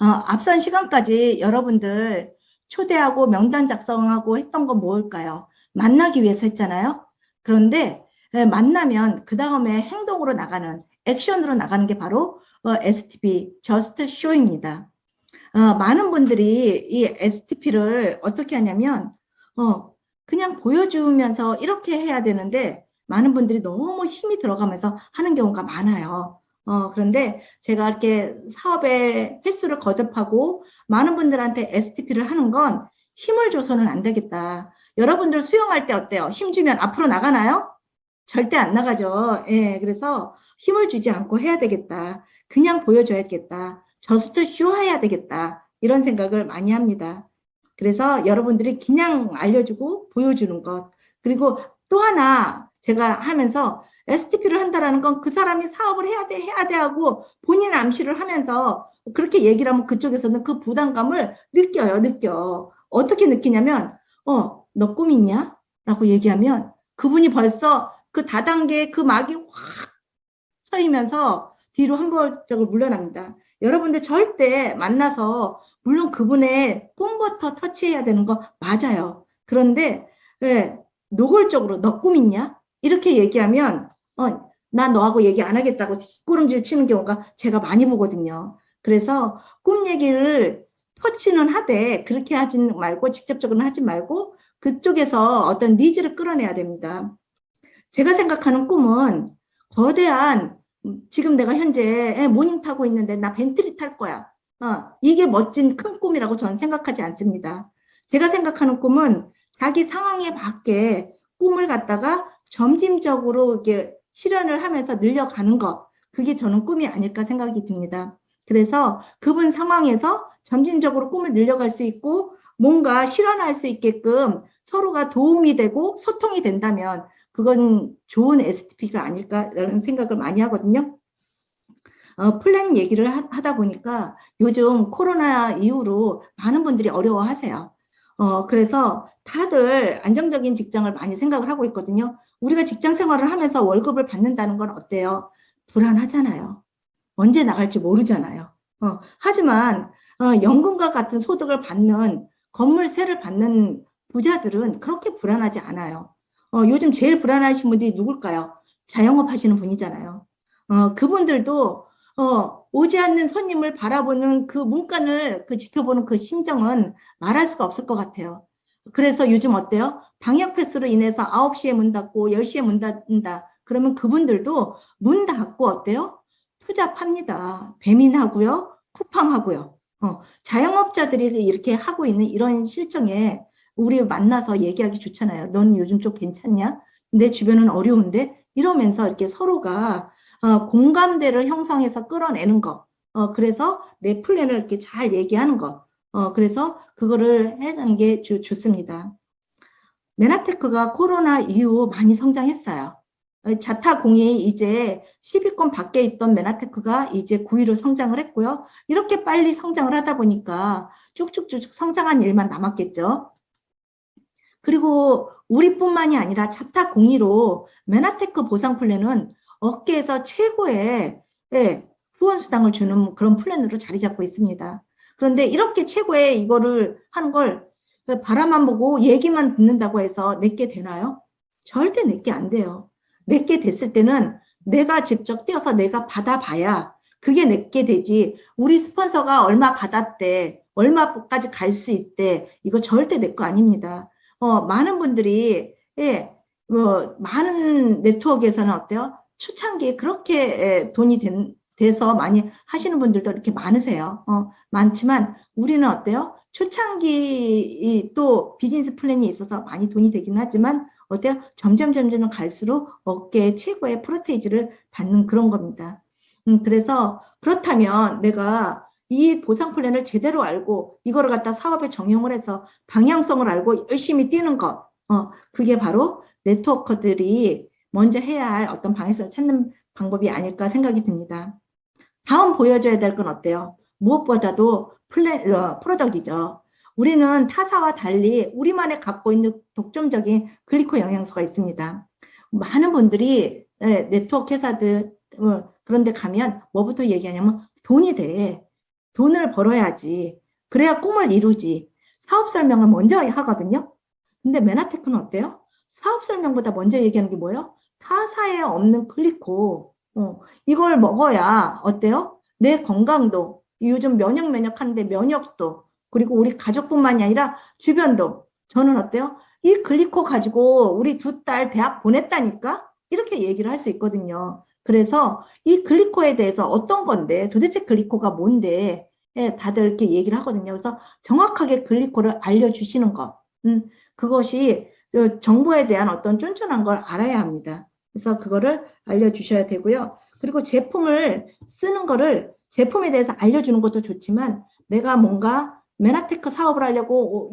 앞선 시간까지 여러분들 초대하고 명단 작성하고 했던 건 뭘까요? 만나기 위해서 했잖아요. 그런데 만나면 그 다음에 행동으로 나가는, 액션으로 나가는 게 바로 STP, Just Show입니다. 많은 분들이 이 STP를 어떻게 하냐면, 그냥 보여주면서 이렇게 해야 되는데, 많은 분들이 너무 힘이 들어가면서 하는 경우가 많아요. 그런데 제가 이렇게 사업의 횟수를 거듭하고 많은 분들한테 STP를 하는 건 힘을 줘서는 안 되겠다. 여러분들 수영할 때 어때요? 힘 주면 앞으로 나가나요? 절대 안 나가죠. 예, 그래서 힘을 주지 않고 해야 되겠다. 그냥 보여줘야겠다. 저스트 쇼 해야 되겠다. 이런 생각을 많이 합니다. 그래서 여러분들이 그냥 알려주고 보여주는 것. 그리고 또 하나 제가 하면서 STP를 한다라는 건 그 사람이 사업을 해야 돼 하고 본인 암시를 하면서 그렇게 얘기를 하면 그쪽에서는 그 부담감을 느껴요. 어떻게 느끼냐면, 너 꿈 있냐? 라고 얘기하면 그분이 벌써 그 다단계에 그 막이 확 쳐이면서 뒤로 한 발짝을 물러납니다. 여러분들 절대 만나서 물론 그분의 꿈부터 터치해야 되는 거 맞아요. 그런데 왜 노골적으로 너 꿈 있냐? 이렇게 얘기하면 나 너하고 얘기 안 하겠다고 뒷걸음질 치는 경우가 제가 많이 보거든요. 그래서 꿈 얘기를 터치는 하되 그렇게 하지 말고 직접적으로는 하지 말고 그쪽에서 어떤 니즈를 끌어내야 됩니다. 제가 생각하는 꿈은 거대한 지금 내가 현재 모닝 타고 있는데 나 벤틀리 탈 거야. 이게 멋진 큰 꿈이라고 저는 생각하지 않습니다. 제가 생각하는 꿈은 자기 상황에 맞게 꿈을 갖다가 점진적으로 이렇게 실현을 하면서 늘려가는 것. 그게 저는 꿈이 아닐까 생각이 듭니다. 그래서 그분 상황에서 점진적으로 꿈을 늘려갈 수 있고 뭔가 실현할 수 있게끔 서로가 도움이 되고 소통이 된다면 그건 좋은 STP가 아닐까라는 생각을 많이 하거든요. 플랜 얘기를 하다 보니까 요즘 코로나 이후로 많은 분들이 어려워하세요. 그래서 다들 안정적인 직장을 많이 생각을 하고 있거든요. 우리가 직장 생활을 하면서 월급을 받는다는 건 어때요? 불안하잖아요. 언제 나갈지 모르잖아요. 하지만 연금과 같은 소득을 받는 건물세를 받는 부자들은 그렇게 불안하지 않아요. 요즘 제일 불안하신 분들이 누굴까요? 자영업 하시는 분이잖아요. 그분들도 오지 않는 손님을 바라보는 그 문간을 그 지켜보는 그 심정은 말할 수가 없을 것 같아요. 그래서 요즘 어때요? 방역 패스로 인해서 9시에 문 닫고 10시에 문 닫는다. 그러면 그분들도 문 닫고 어때요? 투잡합니다. 배민하고요, 쿠팡하고요. 자영업자들이 이렇게 하고 있는 이런 실정에 우리 만나서 얘기하기 좋잖아요. 넌 요즘 좀 괜찮냐? 내 주변은 어려운데? 이러면서 이렇게 서로가 공감대를 형성해서 끌어내는 거. 그래서 내 플랜을 이렇게 잘 얘기하는 거. 그래서 그거를 해가는 게 좋습니다. 메나테크가 코로나 이후 많이 성장했어요. 자타공이 이제 10위권 밖에 있던 메나테크가 이제 9위로 성장을 했고요. 이렇게 빨리 성장을 하다 보니까 쭉쭉쭉 성장한 일만 남았겠죠. 그리고 우리뿐만이 아니라 자타공의로 메나테크 보상 플랜은 업계에서 최고의 후원 수당을 주는 그런 플랜으로 자리 잡고 있습니다. 그런데 이렇게 최고의 이거를 하는 걸 바라만 보고 얘기만 듣는다고 해서 내게 되나요? 절대 내게 안 돼요. 내게 됐을 때는 내가 직접 뛰어서 내가 받아봐야 그게 내게 되지. 우리 스폰서가 얼마 받았대, 얼마까지 갈 수 있대. 이거 절대 내 거 아닙니다. 많은 분들이, 많은 네트워크에서는 어때요? 초창기에 그렇게 돈이 돼서 많이 하시는 분들도 이렇게 많으세요. 많지만 우리는 어때요? 초창기 또 비즈니스 플랜이 있어서 많이 돈이 되긴 하지만 어때요? 점점 갈수록 어깨에 최고의 프로테이지를 받는 그런 겁니다. 그래서 그렇다면 내가 이 보상 플랜을 제대로 알고 이거를 갖다 사업에 정용을 해서 방향성을 알고 열심히 뛰는 것. 그게 바로 네트워커들이 먼저 해야 할 어떤 방향성을 찾는 방법이 아닐까 생각이 듭니다. 다음 보여줘야 될 건 어때요? 무엇보다도 프로덕이죠. 우리는 타사와 달리 우리만의 갖고 있는 독점적인 글리코 영양소가 있습니다. 많은 분들이 네트워크 회사들 그런데 가면 뭐부터 얘기하냐면 돈이 돼. 돈을 벌어야지. 그래야 꿈을 이루지. 사업 설명을 먼저 하거든요. 근데 메나테크는 어때요? 사업 설명보다 먼저 얘기하는 게 뭐예요? 타사에 없는 글리코. 이걸 먹어야 어때요? 내 건강도, 요즘 면역 하는데 면역도, 그리고 우리 가족뿐만이 아니라 주변도. 저는 어때요? 이 글리코 가지고 우리 두 딸 대학 보냈다니까? 이렇게 얘기를 할 수 있거든요. 그래서 이 글리코에 대해서 어떤 건데, 도대체 글리코가 뭔데, 예, 다들 이렇게 얘기를 하거든요. 그래서 정확하게 글리코를 알려주시는 것. 그것이 정보에 대한 어떤 쫀쫀한 걸 알아야 합니다. 그래서 그거를 알려주셔야 되고요. 그리고 제품을 쓰는 거를 제품에 대해서 알려주는 것도 좋지만 내가 뭔가 메나테크 사업을 하려고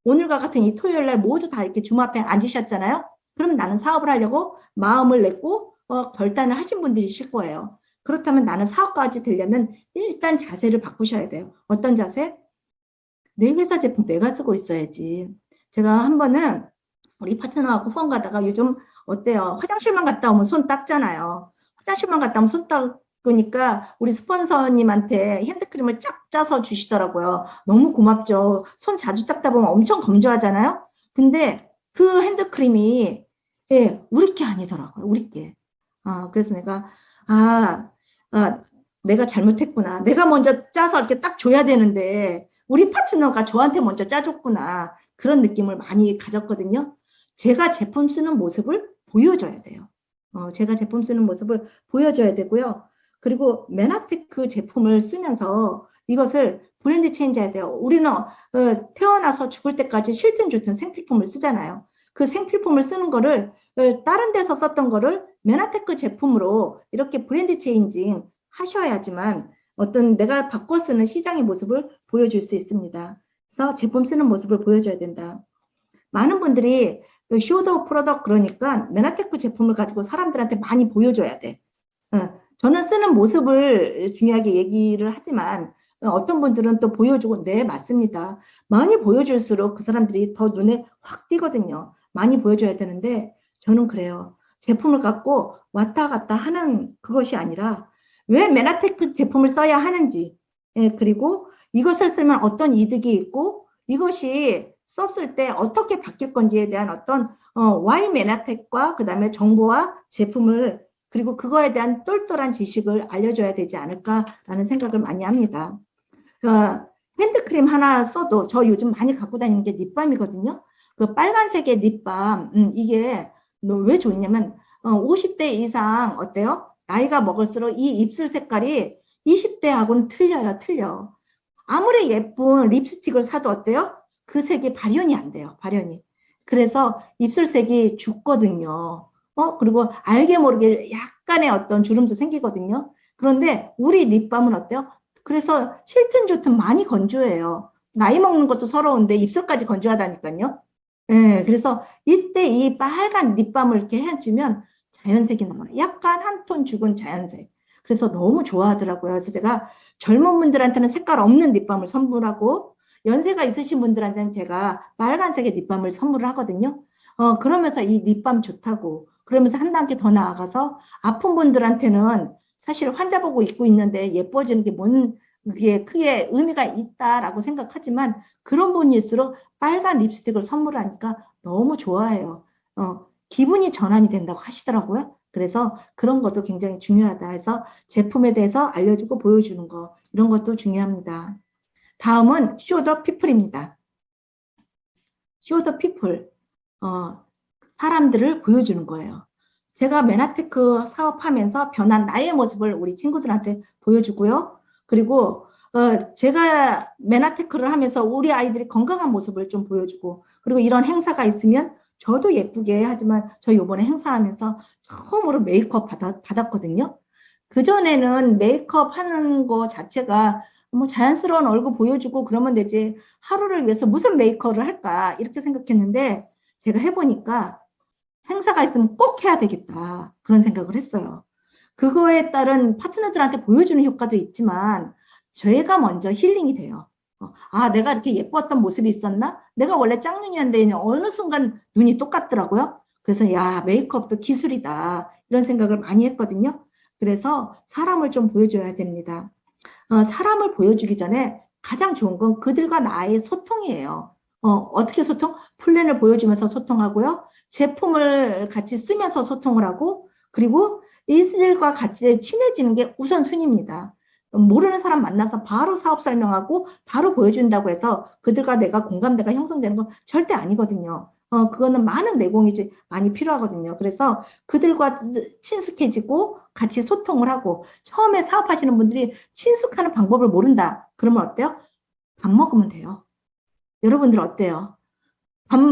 오늘과 같은 이 토요일 날 모두 다 이렇게 줌 앞에 앉으셨잖아요. 그럼 나는 사업을 하려고 마음을 냈고 결단을 하신 분들이실 거예요. 그렇다면 나는 사업까지 되려면 일단 자세를 바꾸셔야 돼요. 어떤 자세? 내 회사 제품 내가 쓰고 있어야지. 제가 한 번은 우리 파트너하고 후원 가다가 요즘 어때요? 화장실만 갔다 오면 손 닦잖아요. 화장실만 갔다 오면 손 닦으니까 우리 스폰서님한테 핸드크림을 쫙 짜서 주시더라고요. 너무 고맙죠. 손 자주 닦다 보면 엄청 건조하잖아요. 근데 그 핸드크림이 예, 우리 게 아니더라고요. 우리 게. 그래서 내가 아, 아, 내가 잘못했구나. 내가 먼저 짜서 이렇게 딱 줘야 되는데 우리 파트너가 저한테 먼저 짜줬구나. 그런 느낌을 많이 가졌거든요. 제가 제품 쓰는 모습을 보여줘야 돼요. 제가 제품 쓰는 모습을 보여줘야 되고요. 그리고 메나테크 제품을 쓰면서 이것을 브랜드 체인지 해야 돼요. 우리는 태어나서 죽을 때까지 싫든 좋든 생필품을 쓰잖아요. 그 생필품을 쓰는 거를 다른 데서 썼던 거를 메나테크 제품으로 이렇게 브랜드 체인징 하셔야지만 어떤 내가 바꿔 쓰는 시장의 모습을 보여줄 수 있습니다. 그래서 제품 쓰는 모습을 보여줘야 된다. 많은 분들이 쇼더 프로덕트 그러니까 메나테크 제품을 가지고 사람들한테 많이 보여줘야 돼. 저는 쓰는 모습을 중요하게 얘기를 하지만 어떤 분들은 또 보여주고 네 맞습니다. 많이 보여줄수록 그 사람들이 더 눈에 확 띄거든요. 많이 보여줘야 되는데 저는 그래요. 제품을 갖고 왔다 갔다 하는 그것이 아니라 왜 메나테크 제품을 써야 하는지 예, 그리고 이것을 쓰면 어떤 이득이 있고 이것이 썼을 때 어떻게 바뀔 건지에 대한 어떤 Y 메나텍과 그 다음에 정보와 제품을 그리고 그거에 대한 똘똘한 지식을 알려줘야 되지 않을까라는 생각을 많이 합니다. 핸드크림 하나 써도 저 요즘 많이 갖고 다니는 게 립밤이거든요. 그 빨간색의 립밤 이게 왜 좋냐면 50대 이상 어때요? 나이가 먹을수록 이 입술 색깔이 20대하고는 틀려. 아무리 예쁜 립스틱을 사도 어때요? 그 색이 발현이 안 돼요. 발현이. 그래서 입술색이 죽거든요. 그리고 알게 모르게 약간의 어떤 주름도 생기거든요. 그런데 우리 립밤은 어때요? 그래서 싫든 좋든 많이 건조해요. 나이 먹는 것도 서러운데 입술까지 건조하다니까요. 예, 그래서 이때 이 빨간 립밤을 이렇게 해주면 자연색이 나와요. 약간 한 톤 죽은 자연색. 그래서 너무 좋아하더라고요. 그래서 제가 젊은 분들한테는 색깔 없는 립밤을 선물하고 연세가 있으신 분들한테는 제가 빨간색의 립밤을 선물을 하거든요. 그러면서 이 립밤 좋다고 그러면서 한 단계 더 나아가서 아픈 분들한테는 사실 환자 보고 입고 있는데 예뻐지는 게 뭔 그게 크게 의미가 있다라고 생각하지만 그런 분일수록 빨간 립스틱을 선물하니까 너무 좋아해요. 기분이 전환이 된다고 하시더라고요. 그래서 그런 것도 굉장히 중요하다 해서 제품에 대해서 알려주고 보여주는 거 이런 것도 중요합니다. 다음은 쇼더 피플입니다. 쇼더 피플 사람들을 보여주는 거예요. 제가 메나테크 사업하면서 변한 나의 모습을 우리 친구들한테 보여주고요. 그리고 제가 메나테크를 하면서 우리 아이들이 건강한 모습을 좀 보여주고 그리고 이런 행사가 있으면 저도 예쁘게 하지만 저 이번에 행사하면서 처음으로 메이크업 받았거든요. 그전에는 메이크업 하는 거 자체가 뭐 자연스러운 얼굴 보여주고 그러면 되지 하루를 위해서 무슨 메이크업을 할까 이렇게 생각했는데 제가 해보니까 행사가 있으면 꼭 해야 되겠다 그런 생각을 했어요. 그거에 따른 파트너들한테 보여주는 효과도 있지만 저희가 먼저 힐링이 돼요. 내가 이렇게 예뻤던 모습이 있었나? 내가 원래 짝눈이었는데 어느 순간 눈이 똑같더라고요. 그래서 야 메이크업도 기술이다 이런 생각을 많이 했거든요. 그래서 사람을 좀 보여줘야 됩니다. 사람을 보여주기 전에 가장 좋은 건 그들과 나의 소통이에요. 어떻게 소통? 플랜을 보여주면서 소통하고요. 제품을 같이 쓰면서 소통을 하고, 그리고 이들과 같이 친해지는 게 우선순위입니다. 모르는 사람 만나서 바로 사업 설명하고 바로 보여준다고 해서 그들과 내가 공감대가 형성되는 건 절대 아니거든요. 그거는 많은 내공이 많이 필요하거든요. 그래서 그들과 친숙해지고 같이 소통을 하고, 처음에 사업하시는 분들이 친숙하는 방법을 모른다. 그러면 어때요? 밥 먹으면 돼요. 여러분들 어때요?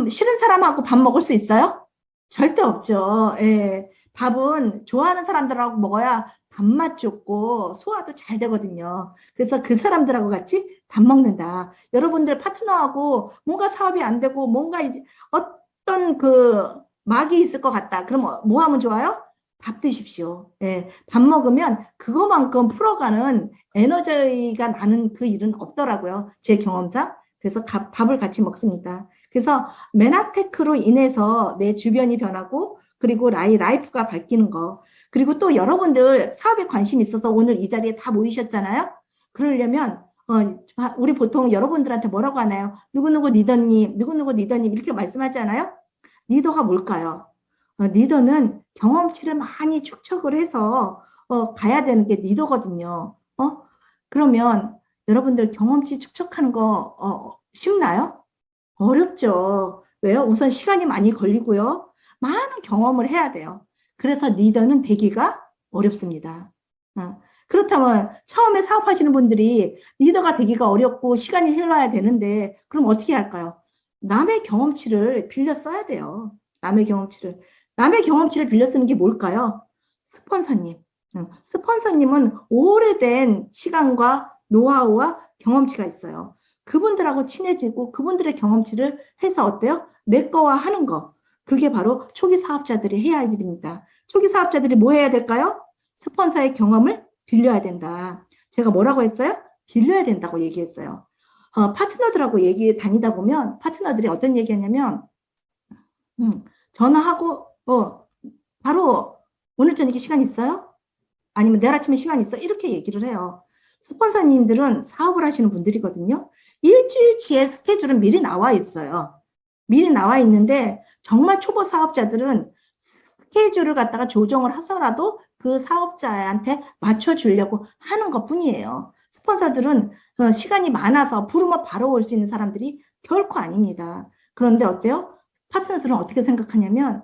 싫은 사람하고 밥 먹을 수 있어요? 절대 없죠. 예. 밥은 좋아하는 사람들하고 먹어야 밥맛 좋고 소화도 잘 되거든요. 그래서 그 사람들하고 같이 밥 먹는다. 여러분들 파트너하고 뭔가 사업이 안 되고 뭔가 이제 어떤 그 막이 있을 것 같다. 그럼 뭐 하면 좋아요? 밥 드십시오. 예. 밥 먹으면 그거만큼 풀어가는 에너지가 나는 그 일은 없더라고요. 제 경험상. 그래서 밥을 같이 먹습니다. 그래서 메나테크로 인해서 내 주변이 변하고, 그리고 라이프가 바뀌는 거. 그리고 또 여러분들 사업에 관심 있어서 오늘 이 자리에 다 모이셨잖아요. 그러려면 우리 보통 여러분들한테 뭐라고 하나요? 누구누구 리더님, 누구누구 리더님 이렇게 말씀하지 않아요? 리더가 뭘까요? 리더는 경험치를 많이 축적을 해서 가야 되는 게 리더거든요. 그러면 여러분들 경험치 축적하는 거 쉽나요? 어렵죠. 왜요? 우선 시간이 많이 걸리고요. 많은 경험을 해야 돼요. 그래서 리더는 되기가 어렵습니다. 그렇다면 처음에 사업하시는 분들이 리더가 되기가 어렵고 시간이 흘러야 되는데 그럼 어떻게 할까요? 남의 경험치를 빌려 써야 돼요. 남의 경험치를. 남의 경험치를 빌려 쓰는 게 뭘까요? 스폰서님. 스폰서님은 오래된 시간과 노하우와 경험치가 있어요. 그분들하고 친해지고 그분들의 경험치를 해서 어때요? 내 거와 하는 거. 그게 바로 초기 사업자들이 해야 할 일입니다. 초기 사업자들이 뭐 해야 될까요? 스폰서의 경험을 빌려야 된다. 제가 뭐라고 했어요? 빌려야 된다고 얘기했어요. 파트너들하고 얘기 다니다 보면 파트너들이 어떤 얘기했냐면 전화하고 바로 오늘 저녁에 시간 있어요? 아니면 내일 아침에 시간 있어? 이렇게 얘기를 해요. 스폰서님들은 사업을 하시는 분들이거든요. 일주일치의 스케줄은 미리 나와 있어요. 미리 나와 있는데 정말 초보 사업자들은 스케줄을 갖다가 조정을 하서라도 그 사업자한테 맞춰주려고 하는 것 뿐이에요. 스폰서들은 시간이 많아서 부르면 바로 올 수 있는 사람들이 결코 아닙니다. 그런데 어때요? 파트너들은 어떻게 생각하냐면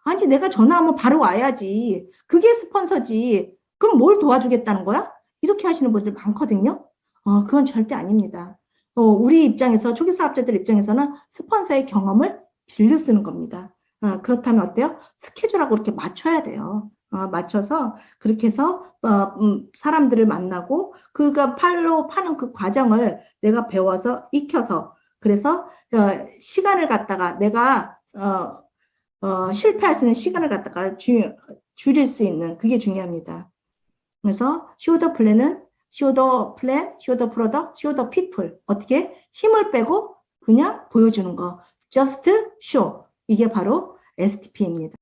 아니 내가 전화하면 바로 와야지. 그게 스폰서지. 그럼 뭘 도와주겠다는 거야? 이렇게 하시는 분들 많거든요. 그건 절대 아닙니다. 우리 입장에서 초기 사업자들 입장에서는 스폰서의 경험을 빌려 쓰는 겁니다. 그렇다면 어때요? 스케줄하고 이렇게 맞춰야 돼요. 맞춰서 그렇게 해서 사람들을 만나고 그가 파는 그 과정을 내가 배워서 익혀서 그래서 시간을 갖다가 내가 실패할 수 있는 시간을 갖다가 줄일 수 있는 그게 중요합니다. 그래서 쇼더 플랜은 쇼더 플랜, 쇼더 프로덕트, 쇼더 피플 어떻게 힘을 빼고 그냥 보여주는 거 just show 이게 바로 STP입니다.